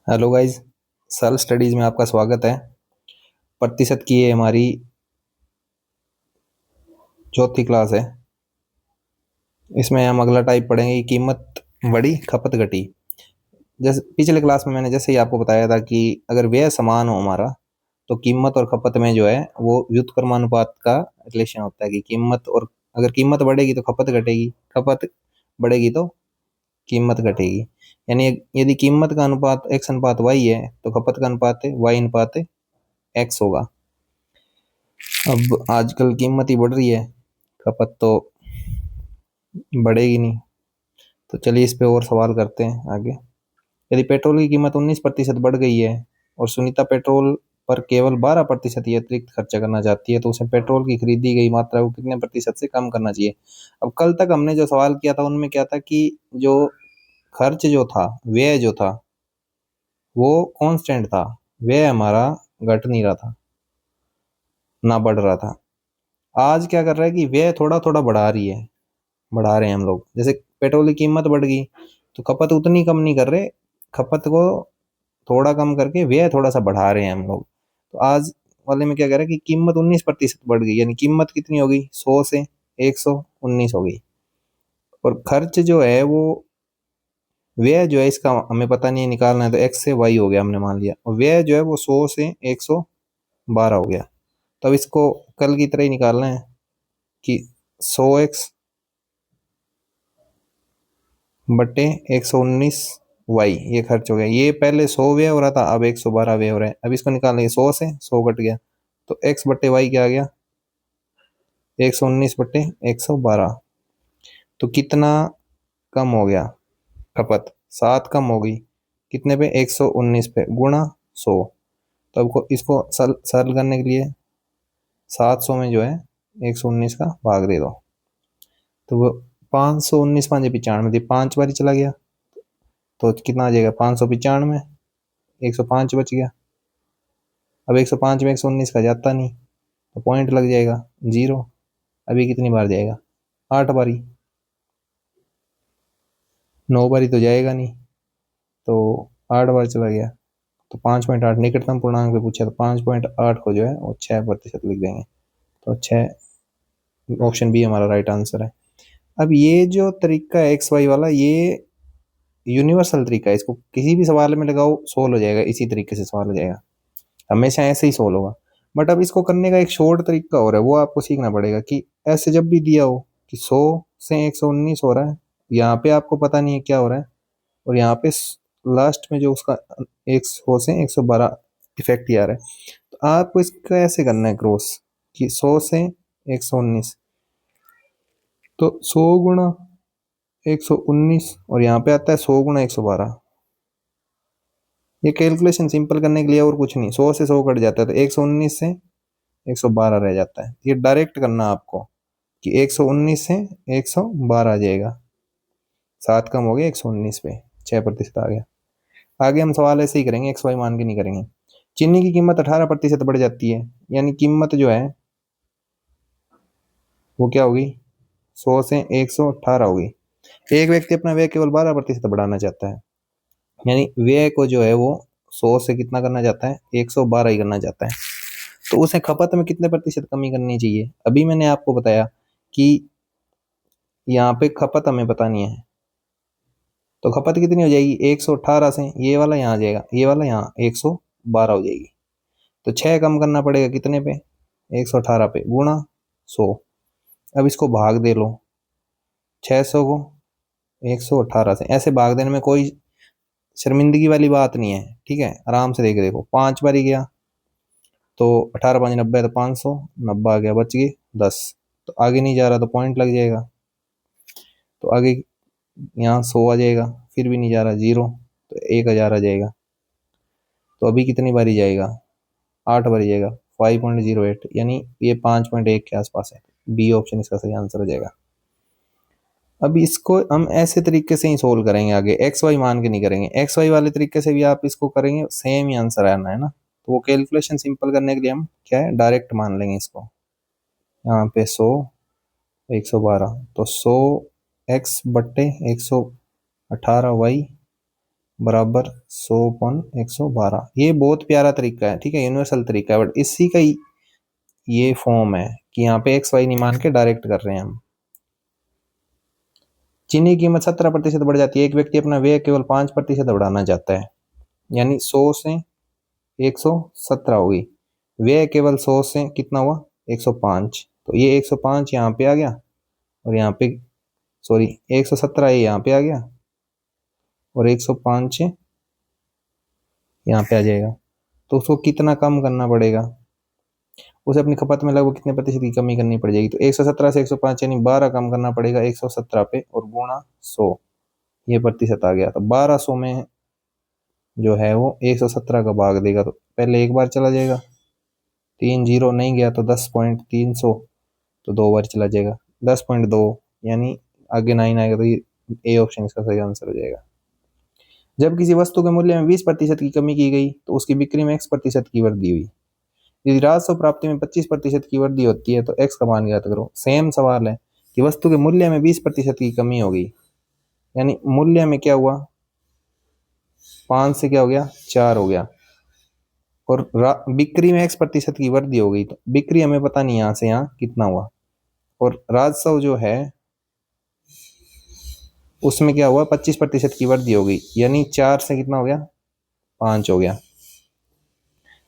Hello guys. Self studies में आपका स्वागत है। प्रतिशत की ये हमारी चौथी क्लास है। इसमें हम अगला टाइप पढ़ेंगे कि कीमत बढ़ी खपत घटी। जैसे पिछले क्लास में मैंने जैसे ही आपको बताया था कि अगर व्यय समान हो हमारा तो कीमत और खपत में जो है वो व्युत्क्रमानुपात का रिलेशन होता है कि कीमत और अगर कीमत बढ़ेगी तो खपत घटेगी, खपत बढ़ेगी तो कीमत घटेगी। यानी यदि कीमत का अनुपात x अनुपात y है तो खपत का अनुपात y अनुपात x होगा। अब आजकल कीमत ही बढ़ रही है, खपत तो बढ़ेगी नहीं। तो चलिए इस पे और सवाल करते हैं आगे। यदि पेट्रोल की कीमत 19% बढ़ गई है और सुनीता पेट्रोल पर केवल 12% ही अतिरिक्त खर्चा करना चाहती है तो उसे पेट्रोल की खरीदी गई मात्रा को कितने प्रतिशत से कम करना चाहिए। अब कल तक हमने जो सवाल किया था उनमें क्या था कि जो खर्च जो था, व्यय जो था वो कांस्टेंट था, व्यय हमारा घट नहीं रहा था ना बढ़ रहा था। आज क्या कर रहा है कि व्यय थोड़ा थोड़ा बढ़ा रहे हैं हम लोग। जैसे पेट्रोल की कीमत बढ़ गई तो खपत उतनी कम नहीं कर रहे, खपत को थोड़ा कम करके व्यय थोड़ा सा बढ़ा रहे हैं हम लोग। तो आज वाले में क्या कह रहा है कि कीमत 19% बढ़ गई, यानी कीमत कितनी हो गई, 100 से 119 हो गई। और खर्च जो है वो, व्यय जो है इसका हमें पता नहीं है, निकालना है तो एक्स से वाई हो गया हमने मान लिया, और व्यय जो है वो 100 से 112 हो गया। तो अब इसको कल की तरह ही निकालना है कि 100x बटे 119 वाई ये खर्च हो गया। ये पहले 100 व्यय हो रहा था, अब 112 व्यय हो रहा है। अब इसको निकालेंगे, 100 से 100 कट गया तो x बटे वाई क्या आ गया, 119 बटे 112। तो कितना कम हो गया, खपत 7 कम हो गई। कितने पे, 119 पे गुणा 100। तो अब इसको सरल करने के लिए 700 में जो है 119 का भाग दे दो तो वो 519 पाँच 95 थी, 5 बारी चला गया तो कितना आ जाएगा, 595, 105 बच गया। अब 105 में 119 का जाता नहीं तो पॉइंट लग जाएगा 0। अभी कितनी बार जाएगा, 8 बारी, 9 बारी तो जाएगा नहीं, तो 8 बार चला गया। तो 5.8 निकटतम पूर्णांक पे पूछा तो 5.8 को जो है वो 6% लिख देंगे। तो 6, ऑप्शन बी हमारा राइट आंसर है। अब ये जो तरीका है एक्स वाई वाला, ये यूनिवर्सल तरीका है, इसको किसी भी सवाल में लगाओ सोल्व हो जाएगा, इसी तरीके से सवाल हो जाएगा, हमेशा ऐसे ही सोल्व होगा। बट अब इसको करने का एक शॉर्ट तरीका और है, वो आपको सीखना पड़ेगा कि ऐसे जब भी दिया हो कि 100 से 119 हो रहा है, यहाँ पे आपको पता नहीं है क्या हो रहा है, और यहाँ पे लास्ट में जो उसका 100 से 112 इफेक्ट ही आ रहा है, तो आपको इसका ऐसे करना है क्रॉस कि 100 से 119, तो 100 गुणा 119 और यहाँ पे आता है 100 गुणा 112। ये कैलकुलेशन सिंपल करने के लिए और कुछ नहीं, 100 से 100 कट जाता है तो 119 से 112 रह जाता है। ये डायरेक्ट करना आपको कि 119 से 112 आ जाएगा, 7 कम हो गया 119 पे, 6% आ गया। आगे हम सवाल ऐसे ही करेंगे, एक्स वाई मान के नहीं करेंगे। चीनी की कीमत 18% बढ़ जाती है, यानी कीमत जो है वो क्या होगी, 100 से 118 होगी। एक व्यक्ति अपना व्यय केवल 12% बढ़ाना चाहता है, यानी व्यय को जो है वो 100 से कितना करना चाहता है, 112 ही करना चाहता है। तो उसे खपत में कितने प्रतिशत कमी करनी चाहिए। अभी मैंने आपको बताया कि यहाँ पे खपत हमें बतानी है, तो खपत कितनी हो जाएगी, 118 से ये वाला यहाँ आ जाएगा, ये वाला यहाँ 112 हो जाएगी। तो 6 कम करना पड़ेगा कितने पे, 118 पे गुणा 100। अब इसको भाग दे लो, 600 को 118 से, ऐसे भाग देने में कोई शर्मिंदगी वाली बात नहीं है, ठीक है, आराम से देख देखो। 5 बारी गया तो 18 5 90, तो 500, 90 आ गया, बच गए 10। तो आगे नहीं जा रहा तो पॉइंट लग जाएगा, तो आगे यहाँ 100 आ जाएगा, फिर भी नहीं जा रहा 0, तो 1000 आ जाएगा। तो अभी कितनी बारी जाएगा, 8 बारी जाएगा, 5.08, यानी ये 5.1 के आसपास है। बी ऑप्शन इसका सही आंसर हो जाएगा। अब इसको हम ऐसे तरीके से ही सोल्व करेंगे, आगे एक्स वाई मान के नहीं करेंगे। एक्स वाई वाले तरीके से भी आप इसको करेंगे, सेम ही आंसर आना है ना। तो वो कैलकुलेशन सिंपल करने के लिए हम क्या है, डायरेक्ट मान लेंगे इसको। यहाँ पे 100 112, तो 100 एक्स बट्टे 118 वाई बराबर 100/112। ये बहुत प्यारा तरीका है, ठीक है, यूनिवर्सल तरीका है, बट इसी का ये फॉर्म है कि यहाँ पे एक्स वाई नहीं मान के डायरेक्ट कर रहे हैं हम। चीनी की कीमत 17% बढ़ जाती है, एक व्यक्ति अपना व्यय केवल 5% बढ़ाना चाहता है, यानी 100 से 117 होगी, व्यय केवल 100 से कितना हुआ 105, तो ये 105 यहाँ पे आ गया, और यहाँ पे सॉरी 117 ये यहाँ पे आ गया, और 105 यहाँ पे आ जाएगा। तो उसको कितना कम करना पड़ेगा, उसे अपनी खपत में लगभग कितने प्रतिशत की कमी करनी पड़ जाएगी, तो 117 से 105 यानी 12 कम करना पड़ेगा 117 पे, और गुणा 100, ये प्रतिशत आ गया। तो 1200 में जो है वो 117 का भाग देगा, तो पहले एक बार चला जाएगा, 3 जीरो नहीं गया तो 10.300, तो 2 बार चला जाएगा 10.2, यानी आगे 9 आएगा, तो ये ए ऑप्शन इसका सही आंसर हो जाएगा। जब किसी वस्तु के मूल्य में 20% की कमी की गई तो उसकी बिक्री में x% की वृद्धि हुई। यदि राजस्व प्राप्ति में 25% की वृद्धि होती है तो x का मान ज्ञात करो। सेम सवाल है कि वस्तु के मूल्य में 20% की कमी हो गई, यानी मूल्य में क्या हुआ, 5 से क्या हो गया 4 हो गया, और बिक्री में x% की वृद्धि हो गई, तो बिक्री हमें पता नहीं यहाँ से यहाँ कितना हुआ, और राजस्व जो है उसमें क्या हुआ 25% की वृद्धि हो गई, यानी 4 से कितना हो गया 5 हो गया।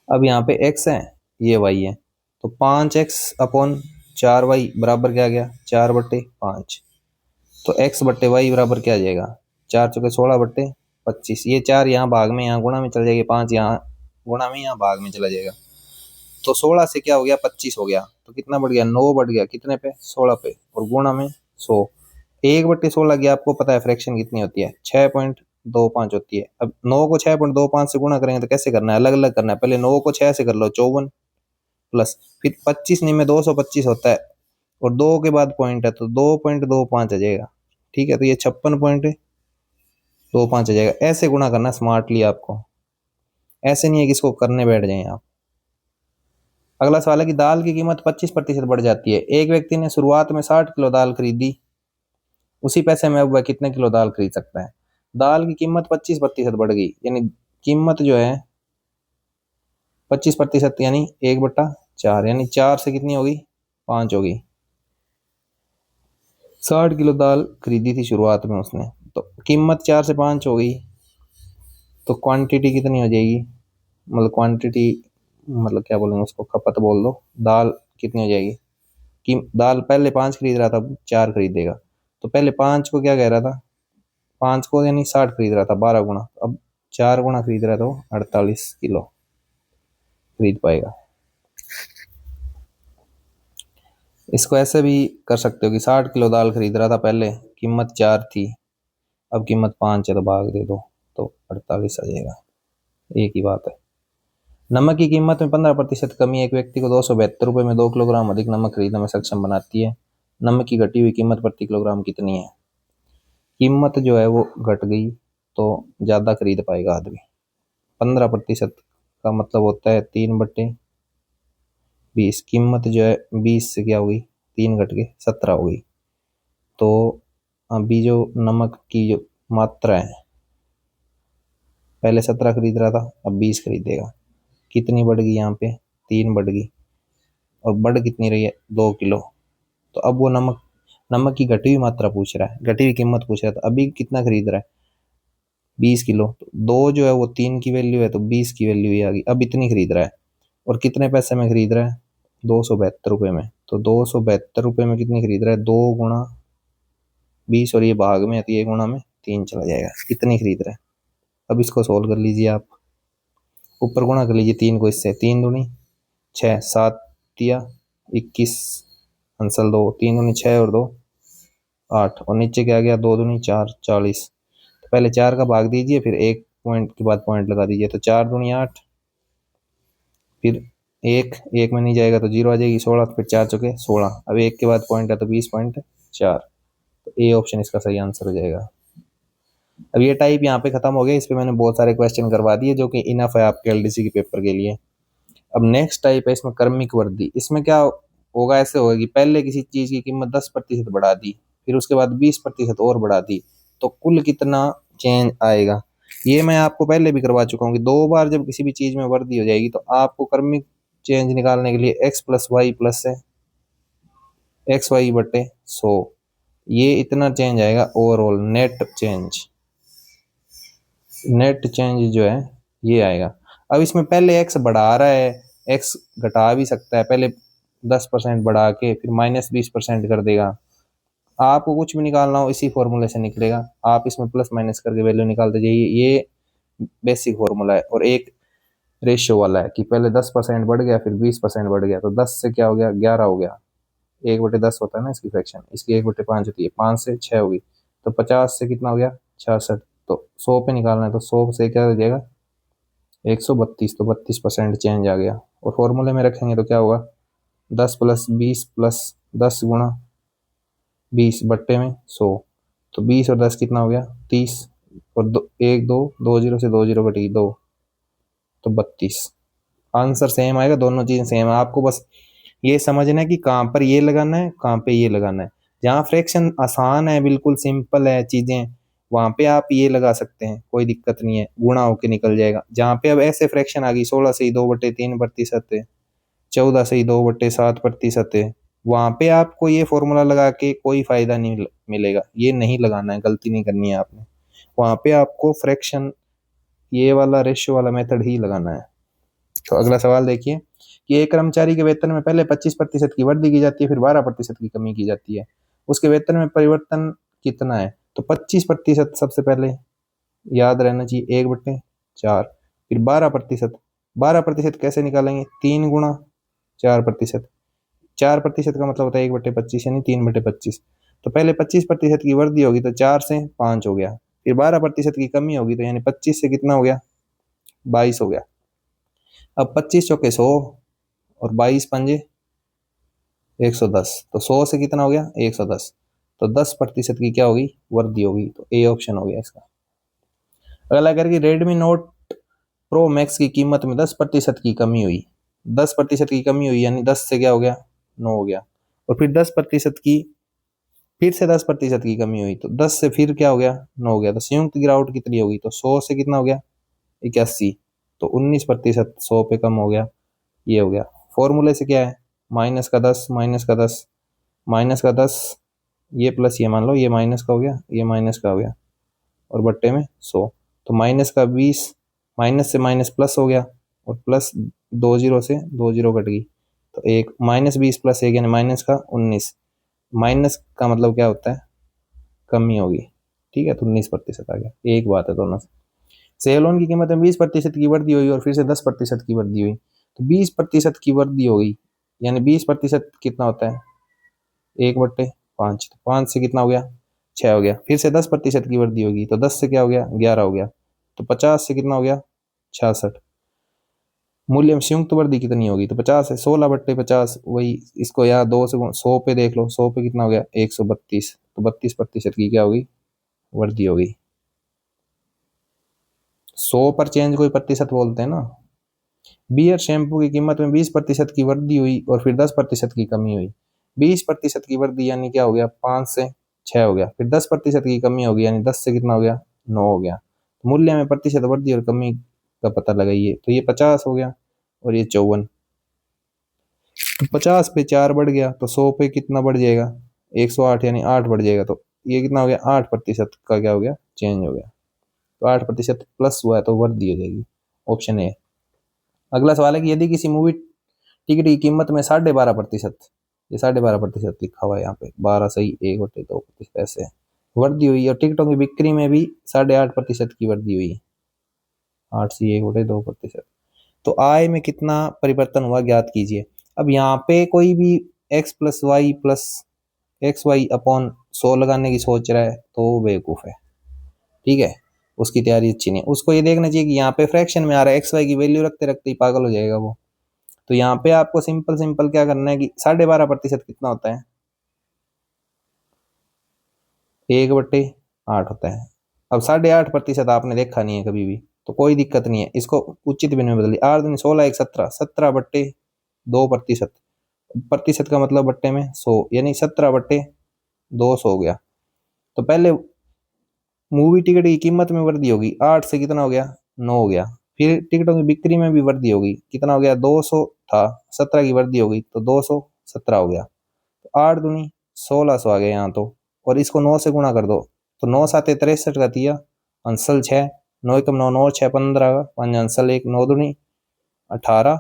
अब यहाँ पे x है, ये y है, तो 5x/4y बराबर क्या आ गया 4/5, तो x/y बराबर क्या आ जाएगा 4 चौके 16/25, ये 4 यहाँ भाग में यहाँ गुणा में चला जाएगा, 5 यहाँ गुणा में यहाँ भाग में चला जाएगा, तो 16 से क्या हो गया 25 हो गया, तो कितना बढ़ गया 9 बढ़ गया, कितने पे 16 पे, और गुणा में 100, 1/16 की आपको पता है फ्रैक्शन कितनी होती है 6.25 होती है। अब 9 को 6.25 से गुणा करेंगे तो कैसे करना है, अलग अलग करना है, पहले 9 को 6 से कर लो 54, प्लस फिर 25 नहीं में 225 होता है, और 2 के बाद पॉइंट है तो 2.25 आ जाएगा, ठीक है, तो ये 56.25 आ जाएगा। ऐसे गुणा करना स्मार्टली आपको, ऐसे नहीं है कि इसको करने बैठ जाए आप। अगला सवाल है कि दाल की कीमत 25% बढ़ जाती है, एक व्यक्ति ने शुरुआत में 60 किलो दाल खरीदी, उसी पैसे में अब वह कितने किलो दाल खरीद सकता है। दाल की कीमत 25% बढ़ गई, यानी कीमत जो है 25% यानी 1/4, यानी 4 से कितनी होगी 5 होगी। 60 किलो दाल खरीदी थी शुरुआत में उसने, तो कीमत 4 से 5 हो गई, तो क्वांटिटी कितनी हो जाएगी, मतलब क्वांटिटी मतलब क्या बोलेंगे उसको, खपत बोल दो, दाल कितनी हो जाएगी, कि दाल पहले 5 खरीद रहा था अब 4 खरीदेगा, तो पहले 5 को क्या कह रहा था 5 को यानी 60 खरीद रहा था 12 गुना, अब 4 गुना खरीद रहा था तो 48 किलो खरीद पाएगा। इसको ऐसे भी कर सकते हो कि 60 किलो दाल खरीद रहा था पहले, कीमत 4 थी, अब कीमत 5 है तो भाग दे दो तो 48 आ जाएगा, एक ही बात है। नमक की कीमत में 15% कमी एक व्यक्ति को 272 रुपये में 2 किलोग्राम अधिक नमक खरीदने में सक्षम बनाती है। नमक की घटी हुई कीमत प्रति किलोग्राम कितनी है। कीमत जो है वो घट गई तो ज़्यादा खरीद पाएगा आदमी। 15% का मतलब होता है 3/20, कीमत जो है 20 से क्या होगी 3 घट के 17 हो गई, तो अभी जो नमक की जो मात्रा है पहले 17 खरीद रहा था अब 20 खरीदेगा, कितनी बढ़ गई यहाँ पे 3 बढ़ गई, और बढ़ कितनी रही है 2 किलो, तो अब वो नमक की घटी हुई मात्रा पूछ रहा है, घटी हुई कीमत पूछ रहा है, तो अभी कितना खरीद रहा है 20 किलो, तो 2 जो है वो 3 की वैल्यू है तो 20 की वैल्यू ही आ गई, अब इतनी खरीद रहा है, और कितने पैसे में खरीद रहा है 272 रुपये में, तो 272 रुपये में कितनी खरीद रहा है 2 गुणा 20, और ये भाग में आती है गुणा में 3 चला जाएगा, कितनी खरीद रहा है। अब इसको सोल्व कर लीजिए आप, ऊपर गुणा कर लीजिए 3 को इससे, 3 दूनी 6, 7 या 21 आंसर 2, 3 दूनी 6 और 2 8, और नीचे क्या गया 2 दूनी 4 40, तो पहले 4 का भाग दीजिए फिर एक पॉइंट के बाद पॉइंट लगा दीजिए, तो 4 दूनी 8, फिर एक में नहीं जाएगा तो 0 आ जाएगी 16, फिर 4 चौके 16, अब एक के बाद पॉइंट है तो 20.4, तो ए ऑप्शन इसका सही आंसर हो जाएगा। अब ये टाइप यहाँ पे खत्म हो गया, इस पे मैंने बहुत सारे क्वेश्चन करवा दिए जो कि इनफ है आपके एलडीसी के पेपर के लिए। अब नेक्स्ट टाइप है इसमें क्रमिक वृद्धि। इसमें क्या होगा, ऐसे होगा कि पहले किसी चीज की कीमत 10% बढ़ा दी, फिर उसके बाद 20% और बढ़ा दी, तो कुल कितना चेंज आएगा। ये मैं आपको पहले भी करवा चुका हूँ कि 2 बार जब किसी भी चीज़ में वृद्धि हो जाएगी तो आपको क्रमिक चेंज निकालने के लिए x प्लस वाई प्लस है एक्स वाई बटे 100, ये इतना चेंज आएगा ओवरऑल नेट चेंज जो है ये आएगा। अब इसमें पहले x बढ़ा रहा है, x घटा भी सकता है, पहले 10% बढ़ा के फिर -20% कर देगा। आपको कुछ भी निकालना हो इसी फॉर्मूले से निकलेगा, आप इसमें प्लस माइनस करके वैल्यू निकालते जाइए। ये बेसिक फॉर्मूला है और एक रेशियो वाला है कि पहले 10% बढ़ गया फिर 20% बढ़ गया, तो 10 से क्या हो गया 11 हो गया, 1/10 होता है ना इसकी फ्रैक्शन, इसकी 1/5 होती है, 5 से 6 होगी, तो 50 से कितना हो गया 66, तो 100 पे निकालना है तो 100 से क्या हो जाएगा 132, तो 32% चेंज आ गया। और फॉर्मूले में रखेंगे तो क्या होगा 10 प्लस 20 प्लस 10 गुणा 20 बट्टे में 100, तो 20 और 10 कितना हो गया 30, और 1 2 2 जीरो से 2 जीरो कटी 2, तो 32। आंसर सेम आएगा, दोनों चीज़ें सेम है। आपको बस ये समझना है कि कहाँ पर ये लगाना है कहाँ पे ये लगाना है। जहाँ फ्रैक्शन आसान है बिल्कुल सिंपल है चीज़ें, वहाँ पे आप ये लगा सकते हैं, कोई दिक्कत नहीं है, गुणा होके निकल जाएगा। जहाँ पे अब ऐसे फ्रैक्शन आ गई 16 से ही 2/3% है, 14 से ही 2/7% है, वहाँ पे आपको ये फॉर्मूला लगा के कोई फायदा नहीं मिलेगा, ये नहीं लगाना है, गलती नहीं करनी है आपने। वहाँ पे आपको फ्रैक्शन ये वाला रेशियो वाला मेथड ही लगाना है। तो अगला सवाल देखिए कि एक कर्मचारी के वेतन में पहले 25% की वृद्धि की जाती है फिर 12% की कमी की जाती है, उसके वेतन में परिवर्तन कितना है? तो 25% सबसे पहले याद रहना चाहिए 1/4, फिर 12% कैसे निकालेंगे 3 गुणा 4%, 4% का मतलब होता है 1/25 यानी 3/25। तो पहले 25% की वृद्धि होगी तो 4 से 5 हो गया, फिर 12% की कमी होगी तो यानी 25 से कितना हो गया 22 हो गया। अब 25 चौके 100 और 22 पंजे 110, तो 100 से कितना हो गया 110, तो 10% की क्या होगी वृद्धि होगी, तो ए ऑप्शन हो गया इसका। अगला करके रेडमी नोट प्रो मैक्स की कीमत में 10% की कमी हुई, 10% की कमी हुई यानी 10 से क्या हो गया 9 हो गया, और फिर 10% की फिर से 10% की कमी हुई तो 10 से फिर क्या हो गया 9 हो गया, तो संयुक्त गिरावट कितनी होगी, तो 100 से कितना हो गया 81, तो 19% 100 पे कम हो गया, ये हो गया। फॉर्मूले से क्या है -10 -10 -10, ये प्लस ये मान लो ये माइनस का हो गया ये माइनस का हो गया, और बट्टे में 100, तो -20 माइनस से माइनस प्लस हो गया, और प्लस 2 जीरो से 2 जीरो कट गई, तो एक -20 प्लस 1 यानी माइनस का 19, माइनस का मतलब क्या होता है कमी होगी, ठीक है, तो 19% आ गया, एक बात है दोनों से। सेलोन की कीमत में 20% की वृद्धि हुई और फिर से 10% की वृद्धि हुई, तो 20% की वृद्धि हो गई यानी 20% कितना होता है 1/5, तो 5 से कितना हो गया 6 हो गया, फिर से 10% की वृद्धि होगी तो 10 से क्या हो गया 11 हो गया, तो 50 से कितना हो गया 66, मूल्य में संयुक्त वृद्धि कितनी होगी, तो 50 है 16/50, वही इसको यहाँ 2 से 100 पे देख लो, 100 पे कितना हो गया 132, तो 32% की क्या होगी वृद्धि होगी। 100 पर चेंज कोई प्रतिशत बोलते हैं ना। बियर शैम्पू की कीमत में 20% की वृद्धि हुई और फिर 10% की कमी हुई, 20% की वृद्धि यानी क्या हो गया 5 से 6 हो गया, फिर 10% की कमी होगी यानी 10 से कितना हो गया 9 हो गया, तो मूल्य में प्रतिशत वृद्धि और कमी का पता लगाइए, तो ये 50 हो गया और ये 54, तो 50 पे 4 बढ़ गया तो 100 पे कितना बढ़ जाएगा 108 यानी 8 बढ़ जाएगा, तो ये कितना हो गया 8% का क्या हो गया चेंज हो गया, तो 8% प्लस हुआ है तो वृद्धि हो जाएगी, ऑप्शन ए। अगला सवाल है कि यदि किसी मूवी टिकट की कीमत में 12.5%, ये 12.5% लिखा हुआ है यहाँ पे, 12 सही 1/2% ऐसे वृद्धि हुई, और टिकटों की बिक्री में भी 8.5% की वृद्धि हुई, 8 से 1/2%, तो आय में कितना परिवर्तन हुआ ज्ञात कीजिए। अब यहाँ पे कोई भी x+y+xy/100 लगाने की सोच रहा है तो वो बेवकूफ़ है, ठीक है, उसकी तैयारी अच्छी नहीं है। उसको ये देखना चाहिए कि यहाँ पे फ्रैक्शन में आ रहा है, एक्स वाई की वैल्यू रखते रखते ही पागल हो जाएगा वो। तो यहाँ पे आपको सिंपल सिंपल क्या करना है कि 12.5% कितना होता है 1/8 होता है। अब 8.5% आपने देखा नहीं है कभी भी, तो कोई दिक्कत नहीं है, इसको उचित बिन में बदलिए, 8 दूनी 16 1 17, 17/2%, प्रतिशत का मतलब बट्टे में 100 यानी 17/200 हो गया। तो पहले मूवी टिकट की कीमत में वृद्धि होगी, 8 से कितना हो गया 9 हो गया। फिर टिकटों की बिक्री में भी वृद्धि होगी, कितना हो गया 200 था, 17 की वृद्धि होगी तो 217 हो गया। तो 8 दूनी 1600 आ गया यहाँ तो। और इसको 9 से गुणा कर दो तो 9 साते 63 का दिया, अंसल 6, 9 एकम 9, 9 6 15 का 5 अंसल 1, 9 दूनी 18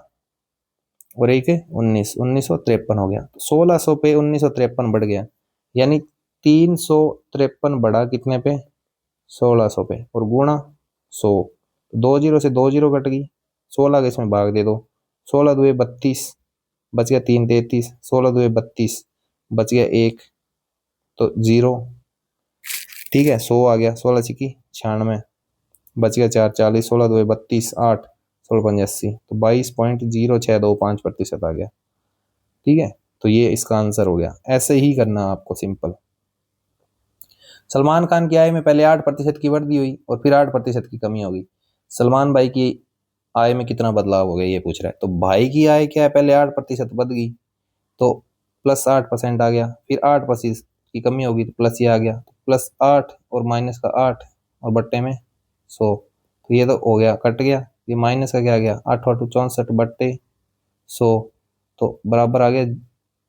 और 1 19, 1953 हो गया। तो 1600 पे 1953 बढ़ गया, यानी 353 बढ़ा कितने पे 1600 पे, और गुणा 100। दो जीरो से दो जीरो कट गई, 16 का इसमें भाग दे दो, 16 दुए 32, बच गया 3 33, 16 दुए 32, बच गया 1 तो 0, ठीक है 100 आ गया, 16 छिकी 96, बच गया 4 40, 16 दुए 32, 8 16 पंजे 80, तो 22.0625% आ गया। ठीक है, तो ये इसका आंसर हो गया। ऐसे ही करना आपको सिंपल। सलमान खान की आय में पहले 8% की वृद्धि हुई और फिर 8% की कमी होगी। सलमान भाई की आय में कितना बदलाव हो गया ये पूछ रहा है। तो भाई की आय क्या है, पहले 8% बढ़ गई तो प्लस 8% आ गया, फिर 8% की कमी होगी तो प्लस ये आ गया, तो प्लस 8 और माइनस का 8 और बट्टे में 100, तो ये तो हो गया कट गया, ये माइनस का क्या आ गया 8 8 64 बट्टे 100, तो बराबर आ गया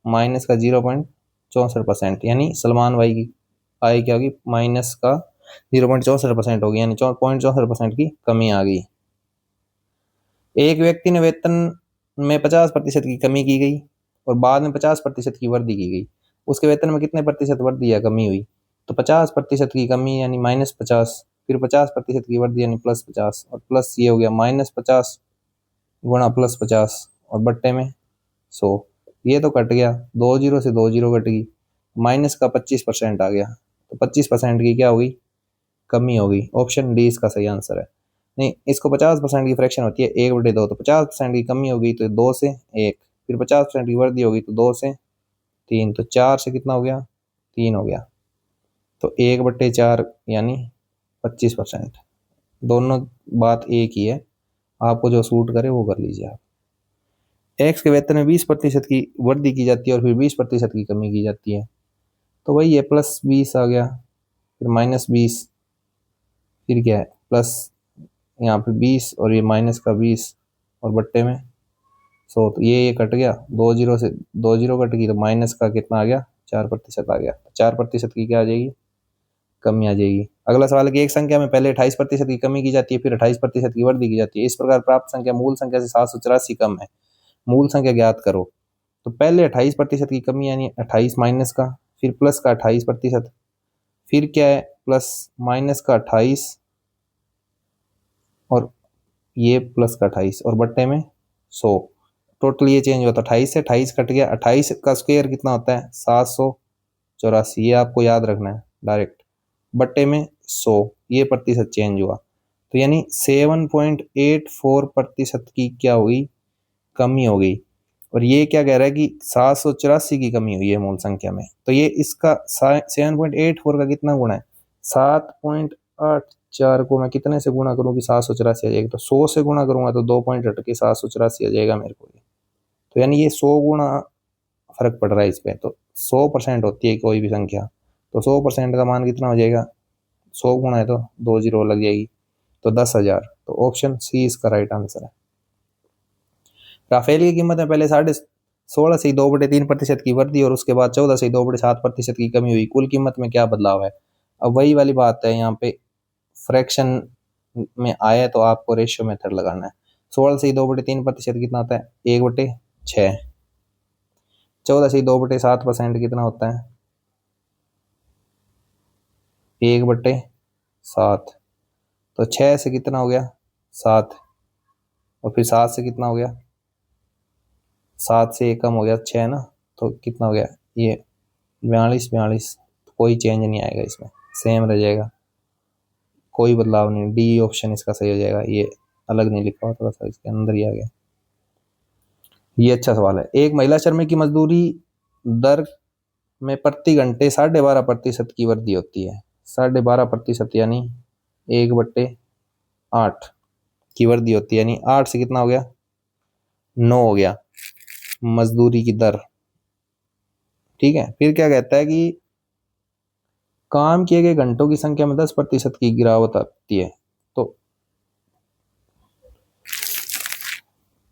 माइनस का 0.64%, यानी सलमान भाई की आय क्या होगी माइनस का 0.64% होगी, यानी 0.64% की कमी आ गई। एक व्यक्ति ने वेतन में 50% की कमी की गई और बाद में 50% की वृद्धि की गई, उसके वेतन में कितने प्रतिशत वृद्धि या कमी हुई। तो 50% की कमी यानी -50, फिर 50% की वृद्धि यानी +50, और प्लस ये हो गया -50 गुणा +50 और बट्टे में 100, ये तो कट गया, 2 जीरो से 2 जीरो कट गई, माइनस का 25% आ गया, तो 25% की क्या होगी कमी होगी। ऑप्शन डी इसका सही आंसर है। नहीं, इसको 50% की फ्रैक्शन होती है 1/2, तो 50% की कमी होगी तो 2 से 1, फिर 50% की वृद्धि होगी तो 2 से 3, तो 4 से कितना हो गया 3 हो गया, तो 1/4 यानी 25%। दोनों बात एक ही है, आपको जो सूट करे वो कर लीजिए आप। एक्स के वेतन में 20% की वृद्धि की जाती है और फिर 20% की कमी की जाती है, तो वही है +20 आ गया, फिर -20, फिर क्या है प्लस यहाँ पे 20 और ये माइनस का 20 और बट्टे में 100, तो ये कट गया, 2 जीरो से 2 जीरो कट गई, तो माइनस का कितना आ गया 4% आ गया, 4% की क्या आ जाएगी कमी आ जाएगी। अगला सवाल है कि एक संख्या में पहले 28% की कमी की जाती है फिर 28% की वृद्धि की जाती है, इस प्रकार प्राप्त संख्या मूल संख्या से 784 कम है, मूल संख्या ज्ञात करो। तो पहले 28% की कमी यानी 28 माइनस का, फिर प्लस का 28%, फिर क्या है प्लस माइनस का 28 और ये प्लस का 28 और बट्टे में 100, टोटल ये चेंज हुआ तो 28 से 28 कट गया, 28 का स्क्वायर कितना होता है 784, ये आपको याद रखना है डायरेक्ट, बट्टे में 100, ये प्रतिशत चेंज हुआ, तो यानी 7.84% की क्या हुई कमी हो गई। और ये क्या कह रहा है कि 784 की कमी हुई है मूल संख्या में, तो ये इसका 7.84 का कितना गुणा है 7.84 को मैं कितने से गुणा करूँ कि 784 आ जाएगा, तो 100 से गुणा करूंगा तो 2 पॉइंट हट के 784 आ जाएगा मेरे को, तो यानी ये 100 गुणा फर्क पड़ रहा है इस पे, तो 100% होती है कोई भी संख्या, तो 100% का मान कितना हो जाएगा 100 गुणा है तो 2 जीरो लग जाएगी, तो 10,000, तो ऑप्शन सी इसका राइट आंसर है। राफेल की कीमत में पहले 16 से 2/3% की वृद्धि और उसके बाद 14 से 2/7% की कमी हुई, कुल कीमत में क्या बदलाव है। अब वही वाली बात है, यहाँ पे फ्रैक्शन में आया तो आपको रेशियो मेथड लगाना है। 16 से 2/3% कितना होता है 1/6, 14 से 2/7% कितना होता है 1/7, तो 6 से कितना हो गया 7, और फिर 7 से कितना हो गया 7 से एक कम हो गया 6 ना, तो कितना हो गया ये 42, तो कोई चेंज नहीं आएगा इसमें, सेम रह जाएगा, कोई बदलाव नहीं, डी ऑप्शन इसका सही हो जाएगा, ये अलग नहीं लिखा हुआ थोड़ा सा इसके अंदर ही आ गया। ये अच्छा सवाल है। एक महिला श्रमिक की मजदूरी दर में प्रति घंटे 12.5% की वृद्धि होती है, 12.5% यानी 1/8 की वृद्धि होती है, यानी 8 से कितना हो गया 9 हो गया मजदूरी की दर। ठीक है, फिर क्या कहता है कि काम किए गए घंटों की संख्या में 10% की गिरावट आती है। तो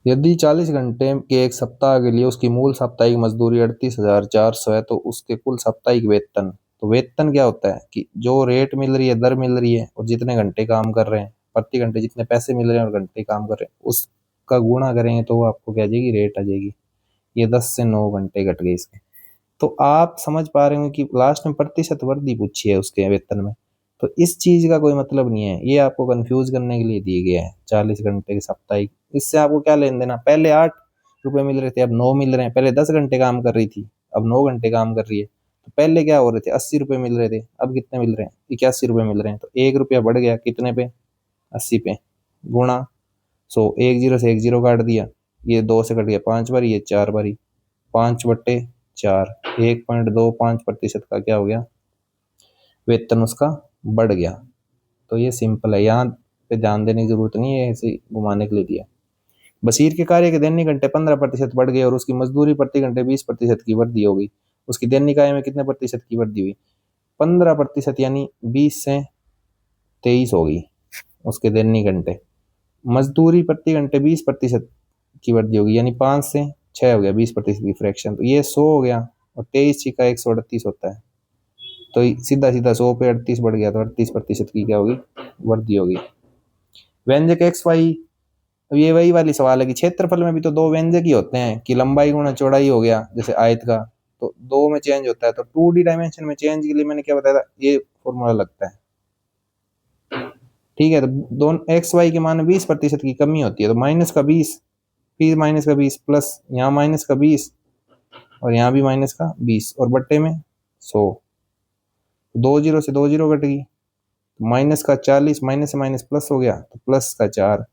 यदि 40 घंटे के एक सप्ताह के लिए उसकी मूल साप्ताहिक मजदूरी 38,400 है तो उसके कुल साप्ताहिक वेतन, तो वेतन क्या होता है कि जो रेट मिल रही है, दर मिल रही है, और जितने घंटे काम कर रहे हैं, प्रति घंटे जितने पैसे मिल रहे हैं और घंटे काम कर रहे हैं, उसका गुणा करेंगे तो वो आपको क्या आ जाएगी, रेट आ जाएगी। ये 10 से 9 घंटे घट गए इसके। तो आप समझ पा रहे हो कि लास्ट में प्रतिशत वृद्धि पूछी है उसके वेतन में, तो इस चीज का कोई मतलब नहीं है, ये आपको कंफ्यूज करने के लिए दिए गया है। 40 घंटे के साप्ताहिक, इससे आपको क्या लेन देना, पहले 8 रुपए मिल रहे थे, अब 9 मिल रहे हैं। पहले 10 घंटे काम कर रही थी, अब 9 घंटे काम कर रही है। तो पहले क्या हो रहे थे, 80 रुपए मिल रहे थे, अब कितने मिल रहे हैं, 81 रुपए मिल रहे हैं। तो 1 रुपया बढ़ गया, कितने पे, 80 पे, गुणा 100, एक जीरो से एक जीरो काट दिया, ये 2 से कट गया 5 बारी, ये 4 बारी, 5/4, 1.25% का क्या हो गया, वेतन उसका बढ़ गया। तो ये सिंपल है, यहाँ पे ध्यान देने की जरूरत नहीं है, ऐसे घुमाने के लिए दिया। बशीर के कार्य के दैनिक घंटे 15% बढ़ गए और उसकी मजदूरी प्रति घंटे 20% की वृद्धि हो गई। उसकी दैनिक आय में कितने प्रतिशत की वृद्धि हुई, 15%, यानी 20 से 23 हो गई उसके दैनिक घंटे। मजदूरी प्रति घंटे 20% की वृद्धि होगी, यानी 5 से 6 हो गया, 20% की फ्रैक्शन। तो ये 100 हो गया, और 23 का 138 होता है, तो सीधा सीधा 100 पे 38 बढ़ गया, तो 38% की क्या होगी, वृद्धि होगी। व्यंजक एक्स वाई, अब ये वही वाली सवाल है कि क्षेत्रफल में भी तो दो व्यंजक ही होते हैं, कि लंबाई गुणा चौड़ाई हो गया जैसे आयत का, तो दो में चेंज होता है। तो 2D डायमेंशन में चेंज के लिए मैंने क्या बताया था, ये फॉर्मूला लगता है, ठीक है। तो दोनों एक्स वाई के मान में 20% की कमी होती है, तो -20, फिर -20, प्लस यहाँ -20, और यहाँ भी -20, और बट्टे में 100, 2 जीरो से 2 जीरो कट गई, -40, माइनस से माइनस प्लस हो गया, तो +4,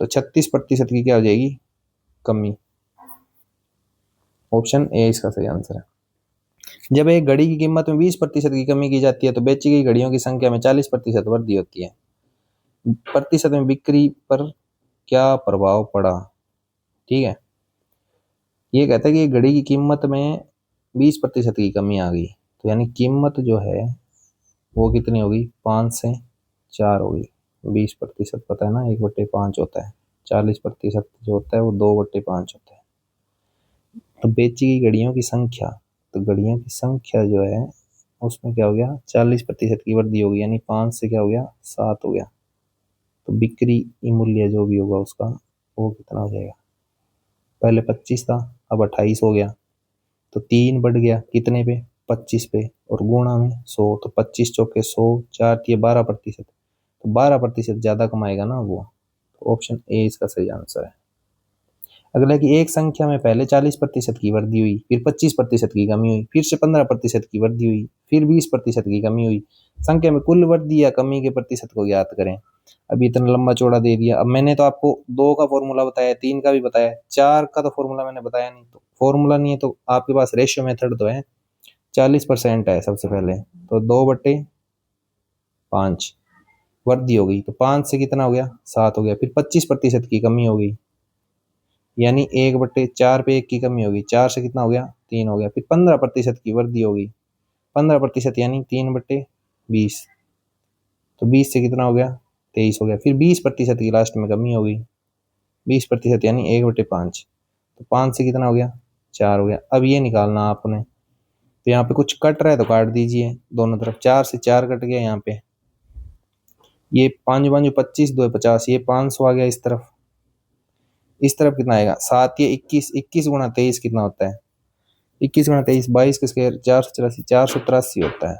तो 36% की क्या हो जाएगी, कमी। ऑप्शन ए इसका सही आंसर है। जब एक घड़ी की कीमत में 20% की कमी की जाती है तो बेची गई घड़ियों की संख्या में 40% वृद्धि होती है। प्रतिशत में बिक्री पर क्या प्रभाव पड़ा, ठीक है। ये कहता है कि घड़ी की कीमत में 20% की कमी आ गई, तो यानी कीमत जो है वो कितनी होगी, 5 से 4 होगी। 20% पता है ना, 1/5 होता है, 40% जो होता है वो 2/5 होता है। तो बेची गई घड़ियों की संख्या, तो घड़ियों की संख्या जो है उसमें क्या हो गया, 40% की वृद्धि होगी, यानी 5 से क्या हो गया, 7 हो गया। तो बिक्री मूल्य जो भी होगा उसका वो कितना हो जाएगा, पहले 25 था, अब 28 हो गया, तो 3 बढ़ गया, कितने पे, 25 पे, और गुणा में 100, तो 25 चौके 100, 4 दिए 12%, तो 12% ज्यादा कमाएगा ना वो। तो ऑप्शन ए इसका सही आंसर है। अगला कि एक संख्या में पहले 40% की वृद्धि हुई, फिर 25% की कमी हुई, फिर से 15% की वृद्धि हुई, फिर 20% की कमी हुई। संख्या में कुल वृद्धि या कमी के प्रतिशत को ज्ञात करें। अभी इतना लंबा चौड़ा दे दिया। अब मैंने तो आपको 2 का फॉर्मूला बताया, 3 का भी बताया, 4 का तो फॉर्मूला मैंने बताया नहीं। तो फॉर्मूला नहीं है तो आपके पास रेशियो मेथड तो है, 40% है सबसे पहले, तो 2/5 वृद्धि हो गई, तो 5 से कितना हो गया, 7 हो गया। फिर 25% की कमी हो गई, यानी 1/4 पे 1 की कमी होगी, 4 से कितना हो गया, 3 हो गया। फिर 15% की वृद्धि होगी, 15% यानी 3/20, तो 20 से कितना हो गया, 23 हो गया। फिर 20% की लास्ट में कमी होगी, 20% यानी 1/5, तो 5 से कितना हो गया, 4 हो गया। अब ये निकालना आपने, तो यहाँ पे कुछ कट रहा है तो काट दीजिए दोनों तरफ, 4 से 4 कट गया यहाँ पे, ये 5 5 25, 2 50, ये 500 आ गया इस तरफ। इस तरफ कितना आएगा, 7 ये 21, 21 गुणा 23 कितना होता है, 21 गुणा 23, 22 का स्क्वायर 484, 483 होता है।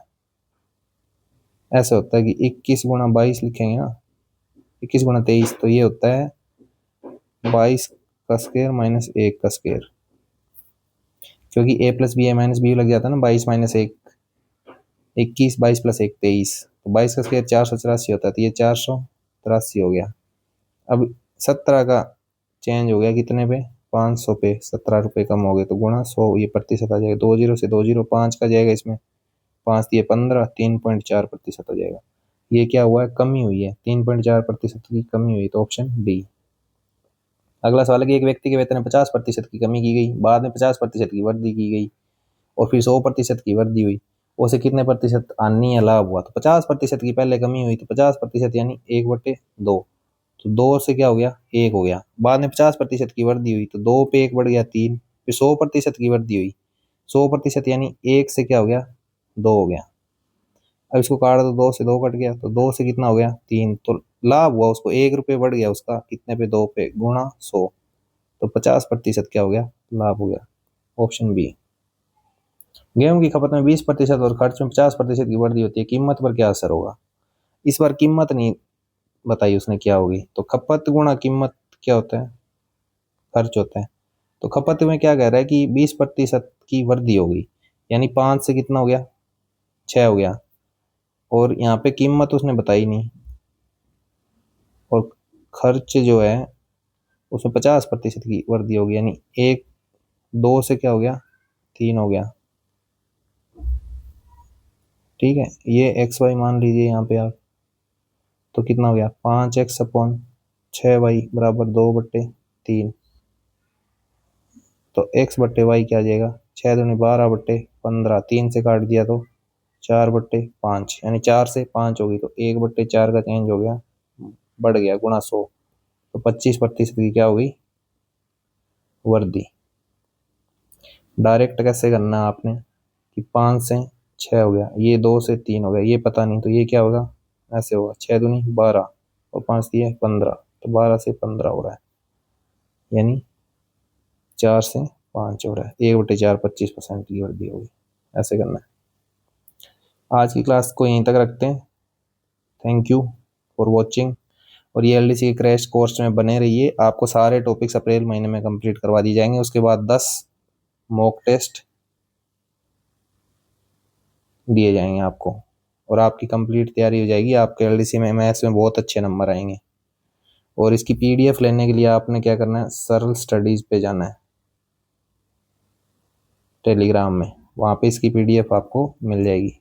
ऐसे होता है कि 21 गुणा 22 लिखेंगे ना, 21 गुणा 23, तो ये होता है 22 का स्क्वायर माइनस 1 का स्क्वायर, क्योंकि a plus B A minus B लग जाता है ना, 22 माइनस 1 21, 22 प्लस 1 23, तो 22 का स्क्वायर 484 होता है, तो ये 483 हो गया। अब 17 का चेंज हो गया कितने पे, 500 पे, 17 रुपये कम हो गए, तो गुणा 100, ये प्रतिशत आ जाएगा, 2 जीरो से 2 जीरो, 5 का जाएगा इसमें, 5 दिए 15, 3.4% हो जाएगा। ये क्या हुआ है, कमी हुई है, 3.4% की कमी हुई, तो ऑप्शन डी। अगला सवाल है कि एक व्यक्ति के वेतन में 50% की कमी की गई, बाद में 50% की वृद्धि की गई, और फिर 100% की वृद्धि हुई। उसे कितने प्रतिशत हानि या लाभ हुआ, तो 50% की पहले कमी हुई, तो 50% यानी 1/2। तो 2 से क्या हो गया, 1 हो गया। बाद में 50% की वृद्धि हुई, तो 2 पे 1 बढ़ गया 3। फिर 100% की वृद्धि हुई, 100% यानी 1 से क्या हो गया, 2 हो गया। अब इसको काट दो, 2 से 2 कट गया, तो 2 से कितना हो गया, 3। तो लाभ हुआ उसको 1 रुपये बढ़ गया उसका, कितने पे, 2 पे, गुणा 100। तो 50% क्या हो गया, लाभ हो गया। Option B. गेहूं की खपत में 20% और खर्च में 50% की वृद्धि होती है, कीमत पर क्या असर होगा। इस बार कीमत नहीं बताई उसने क्या होगी, तो खपत गुणा कीमत क्या होता है, खर्च होता है। तो खपत में क्या कह रहा है कि 20% की वृद्धि होगी, यानी 5 से कितना हो गया, 6 हो गया। और यहाँ पे कीमत उसने बताई नहीं। और खर्च जो है उसमें 50% की वृद्धि होगी, यानी 1, 2 से क्या हो गया, 3 हो गया। ठीक है, ये एक्स वाई मान लीजिए यहाँ पे आप, तो कितना हो गया, 5x/6y बराबर 2/3। तो x/y क्या आ जाएगा, 6×2=12/15, 3 से काट दिया तो 4/5, यानी 4 से 5 होगी, तो 1/4 का चेंज हो गया, बढ़ गया, गुणा 100। तो 25% की क्या होगी, वृद्धि। डायरेक्ट कैसे करना है आपने, कि 5 से 6 हो गया, ये 2 से 3 हो गया, ये पता नहीं, तो ये क्या होगा, ऐसे होगा, 6×2=12 और 5 दिए 15, तो 12 से 15 हो रहा है, यानी 4 से 5 हो रहा है, 1/4 25% की वृद्धि होगी। ऐसे करना है। आज की क्लास को यहीं तक रखते हैं। Thank you for watching. और ये एलडीसी के क्रैश कोर्स में बने रहिए, आपको सारे टॉपिक्स अप्रैल महीने में कंप्लीट करवा दिए जाएंगे। उसके बाद 10 मॉक टेस्ट दिए जाएंगे आपको, और आपकी कंप्लीट तैयारी हो जाएगी। आपके एलडीसी में मैथ्स में बहुत अच्छे नंबर आएंगे। और इसकी पीडीएफ लेने के लिए आपने क्या करना है, सरल स्टडीज पे जाना है टेलीग्राम में, वहाँ पे इसकी पीडीएफ आपको मिल जाएगी।